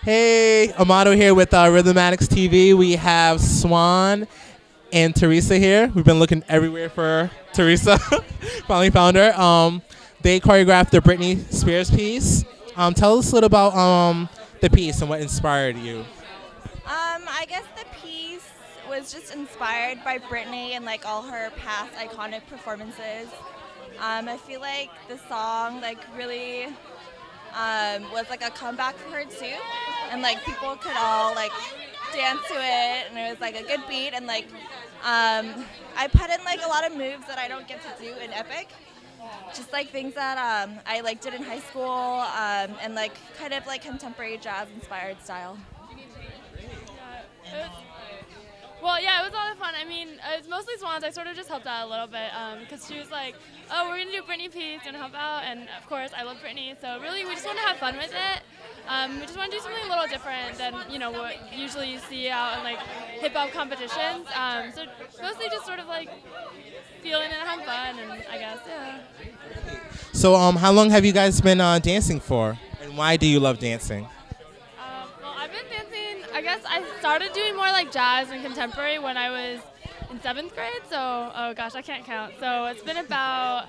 Hey, Amato here with Rhythmatics TV. We have Xuan and Teresa here. We've been looking everywhere for Teresa. Finally found her. They choreographed the Britney Spears piece. Tell us a little about the piece and what inspired you. I guess the piece was just inspired by Britney and like all her past iconic performances. I feel like the song like really was like a comeback for her too, and like people could all like dance to it, and it was like a good beat, and like I put in like a lot of moves that I don't get to do in Epic, just like things that I like did in high school, and like kind of like contemporary jazz inspired style. Yeah, well, yeah, it was a lot of fun. I mean, it was mostly Swans. I sort of just helped out a little bit because she was like, "Oh, we're gonna do Britney piece, gonna help out," and of course, I love Britney, so really, we just want to have fun with it. We just want to do something a little different than what usually you see out in like hip hop competitions. So mostly just sort of like feeling and having fun, and I guess yeah. So, how long have you guys been dancing for, and why do you love dancing? Well, I've been dancing. I guess I started doing more like jazz and contemporary when I was in 7th grade. So, oh gosh, I can't count. So it's been about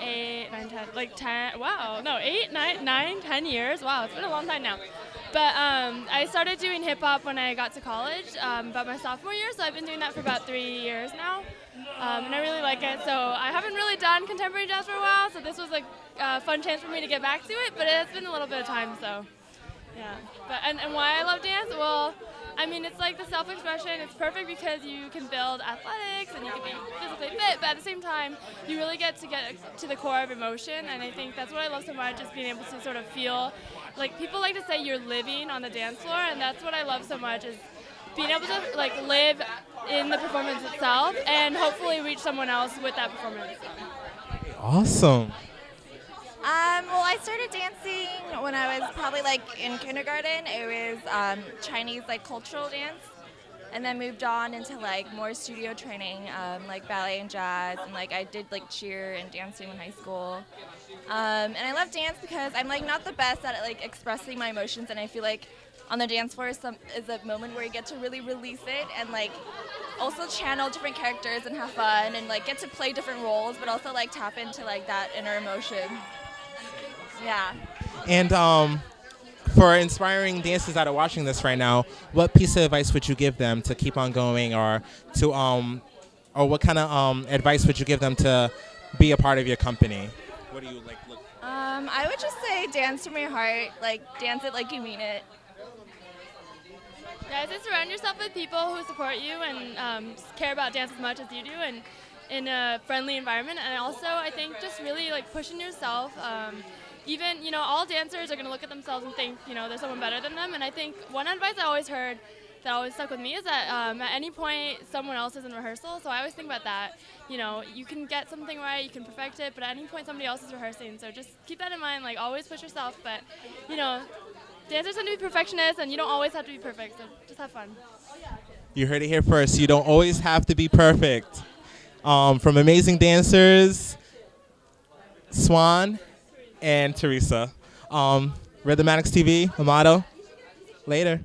8, 9, 10, like 10. Wow, no, 8, 9, 9, 10 years. Wow, it's been a long time now. But I started doing hip hop when I got to college, about my sophomore year. So I've been doing that for about 3 years now, and I really like it. So I haven't really done contemporary jazz for a while. So this was like a fun chance for me to get back to it. But it's been a little bit of time. So. Yeah, but and why I love dance? Well, I mean it's like the self-expression. It's perfect because you can build athletics and you can be physically fit, but at the same time, you really get to the core of emotion. And I think that's what I love so much is being able to sort of feel like people like to say you're living on the dance floor, and that's what I love so much is being able to like live in the performance itself and hopefully reach someone else with that performance. Awesome. Well, I started dancing when I was probably like in kindergarten. It was Chinese like cultural dance, and then moved on into like more studio training, like ballet and jazz, and like I did like cheer and dancing in high school. And I love dance because I'm like not the best at like expressing my emotions, and I feel like on the dance floor is a moment where you get to really release it and like also channel different characters and have fun and like get to play different roles, but also like tap into like that inner emotion. Yeah. And for inspiring dancers that are watching this right now, what piece of advice would you give them to keep on going, or to or what kind of advice would you give them to be a part of your company? What do you like? Look. I would just say dance from your heart, like dance it like you mean it. Yeah, just surround yourself with people who support you and care about dance as much as you do, and in a friendly environment. And also, I think just really like pushing yourself. Even, all dancers are going to look at themselves and think, there's someone better than them. And I think one advice I always heard that always stuck with me is that at any point, someone else is in rehearsal. So I always think about that. You can get something right, you can perfect it, but at any point, somebody else is rehearsing. So just keep that in mind, like always push yourself. But, dancers tend to be perfectionists, and you don't always have to be perfect. So just have fun. You heard it here first. You don't always have to be perfect. From amazing dancers, Xuan and Teresa. Rhythmatics TV, Amato. Later.